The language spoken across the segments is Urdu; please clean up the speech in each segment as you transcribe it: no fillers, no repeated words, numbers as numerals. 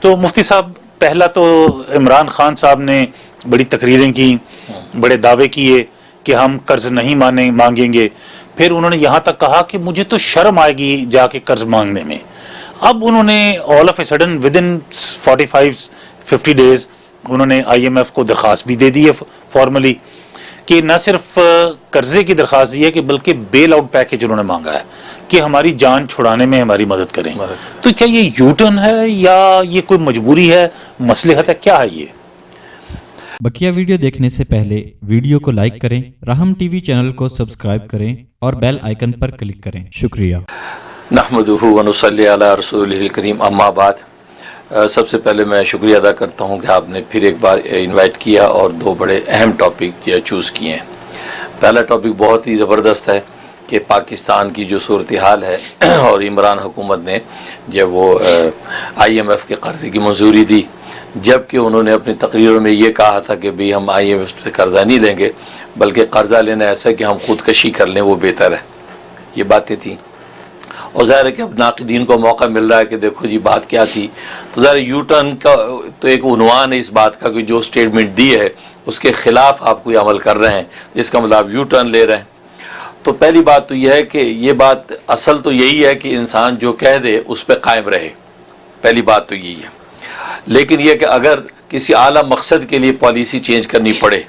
تو مفتی صاحب پہلا تو عمران خان صاحب نے بڑی تقریریں کی، بڑے دعوے کیے کہ ہم قرض نہیں مانگیں گے، پھر انہوں نے یہاں تک کہا کہ مجھے تو شرم آئے گی جا کے قرض مانگنے میں. اب انہوں نے all of a sudden with in 45-50 days انہوں نے آئی ایم ایف کو درخواست بھی دے دی ہے فارملی، کہ نہ صرف قرضے کی درخواست دی ہے کہ بلکہ بیل آؤٹ پیکج انہوں نے مانگا ہے کہ ہماری جان چھڑانے میں ہماری مدد کریں. تو کیا یہ یو ٹرن ہے یا یہ کوئی مجبوری ہے، مصلحت ہے، کیا ہے یہ؟ بقیہ ویڈیو دیکھنے سے پہلے ویڈیو کو لائک کریں، راہم ٹی وی چینل کو سبسکرائب کریں اور بیل آئیکن پر کلک کریں. شکریہ. نحمدہ ونصلی علی رسولہ الکریم، اما بعد. سب سے پہلے میں شکریہ ادا کرتا ہوں کہ آپ نے پھر ایک بار انوائٹ کیا اور دو بڑے اہم ٹاپک چوز کیے ہیں. پہلا ٹاپک بہت ہی زبردست ہے کہ پاکستان کی جو صورتحال ہے اور عمران حکومت نے جب وہ آئی ایم ایف کے قرضے کی منظوری دی، جبکہ انہوں نے اپنی تقریروں میں یہ کہا تھا کہ بھی ہم آئی ایم ایف سے قرضہ نہیں لیں گے، بلکہ قرضہ لینا ایسا ہے کہ ہم خودکشی کر لیں، وہ بہتر ہے. یہ باتیں تھیں. اور ظاہر ہے کہ اب ناقدین کو موقع مل رہا ہے کہ دیکھو جی بات کیا تھی. تو ظاہر یو ٹرن کا تو ایک عنوان ہے اس بات کا کہ جو سٹیٹمنٹ دی ہے اس کے خلاف آپ کوئی عمل کر رہے ہیں، تو اس کا مطلب آپ یو ٹرن لے رہے ہیں. تو پہلی بات تو یہ ہے کہ یہ بات اصل تو یہی ہے کہ انسان جو کہہ دے اس پہ قائم رہے. پہلی بات تو یہی ہے. لیکن یہ کہ اگر کسی اعلیٰ مقصد کے لیے پالیسی چینج کرنی پڑے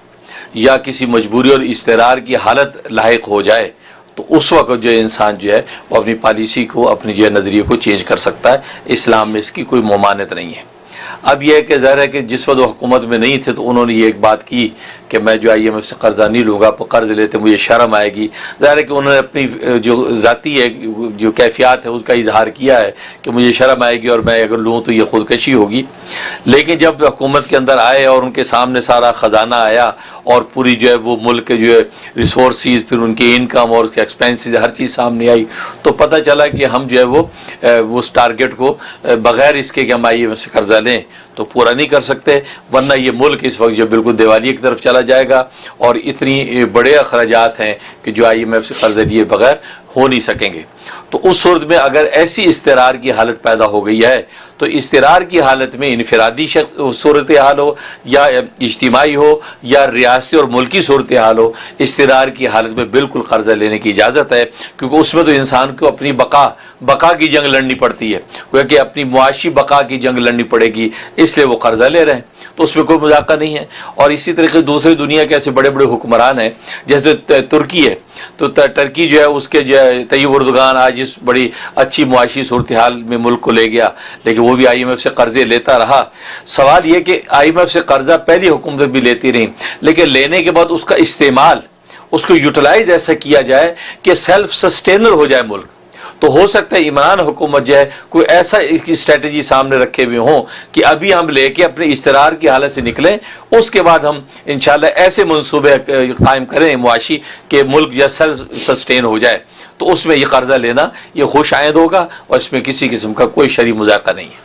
یا کسی مجبوری اور اضطرار کی حالت لاحق ہو جائے تو اس وقت جو انسان جو ہے وہ اپنی پالیسی کو، اپنی جو ہے نظریے کو چینج کر سکتا ہے. اسلام میں اس کی کوئی ممانعت نہیں ہے. اب یہ ہے کہ ظاہر ہے کہ جس وقت وہ حکومت میں نہیں تھے تو انہوں نے یہ ایک بات کی کہ میں جو آئی ایم ایف سے قرضہ نہیں لوں گا، قرض لیتے مجھے شرم آئے گی. ظاہر ہے کہ انہوں نے اپنی جو ذاتی ہے جو کیفیات ہے اس کا اظہار کیا ہے کہ مجھے شرم آئے گی اور میں اگر لوں تو یہ خودکشی ہوگی. لیکن جب حکومت کے اندر آئے اور ان کے سامنے سارا خزانہ آیا اور پوری جو ہے وہ ملک کے جو ہے ریسورسز، پھر ان کی انکم اور اس کے ایکسپینسز، ہر چیز سامنے آئی، تو پتہ چلا کہ ہم جو ہے وہ اس ٹارگٹ کو بغیر اس کے کہ ہم آئی ایم ایف سے قرضہ لیں تو پورا نہیں کر سکتے. ورنہ یہ ملک اس وقت جو بالکل دیوالیے کی طرف چلا جائے گا اور اتنی بڑے اخراجات ہیں کہ جو آئی ایم ایف سے قرضہ لیے بغیر ہو نہیں سکیں گے. تو اس صورت میں اگر ایسی اضطرار کی حالت پیدا ہو گئی ہے تو اضطرار کی حالت میں انفرادی صورتحال ہو یا اجتماعی ہو یا ریاستی اور ملکی صورتحال ہو، اضطرار کی حالت میں بالکل قرضہ لینے کی اجازت ہے، کیونکہ اس میں تو انسان کو اپنی بقا کی جنگ لڑنی پڑتی ہے، کیونکہ اپنی معاشی بقا کی جنگ لڑنی پڑے گی، اس لیے وہ قرضہ لے رہے ہیں. تو اس میں کوئی مذاکرہ نہیں ہے. اور اسی طریقے دوسری دنیا کے ایسے بڑے بڑے حکمران ہیں جیسے ترکی ہے، تو ترکی جو ہے اس کے جو ہے طیب اردگان آج اس بڑی اچھی معاشی صورتحال میں ملک کو لے گیا، لیکن وہ بھی آئی ایم ایف سے قرضے لیتا رہا. سوال یہ کہ آئی ایم ایف سے قرضہ پہلی حکومت بھی لیتی رہی، لیکن لینے کے بعد اس کا استعمال، اس کو یوٹیلائز ایسا کیا جائے کہ سیلف سسٹینر ہو جائے ملک. تو ہو سکتا ہے عمران حکومت جو ہے کوئی ایسا اس کی اسٹریٹجی سامنے رکھے ہوئے ہوں کہ ابھی ہم لے کے اپنے اضطرار کی حالت سے نکلیں، اس کے بعد ہم انشاءاللہ ایسے منصوبے قائم کریں معاشی کہ ملک جو سیلف سسٹین ہو جائے. تو اس میں یہ قرضہ لینا یہ خوش آئند ہوگا اور اس میں کسی قسم کا کوئی شرعی مذاکرہ نہیں ہے.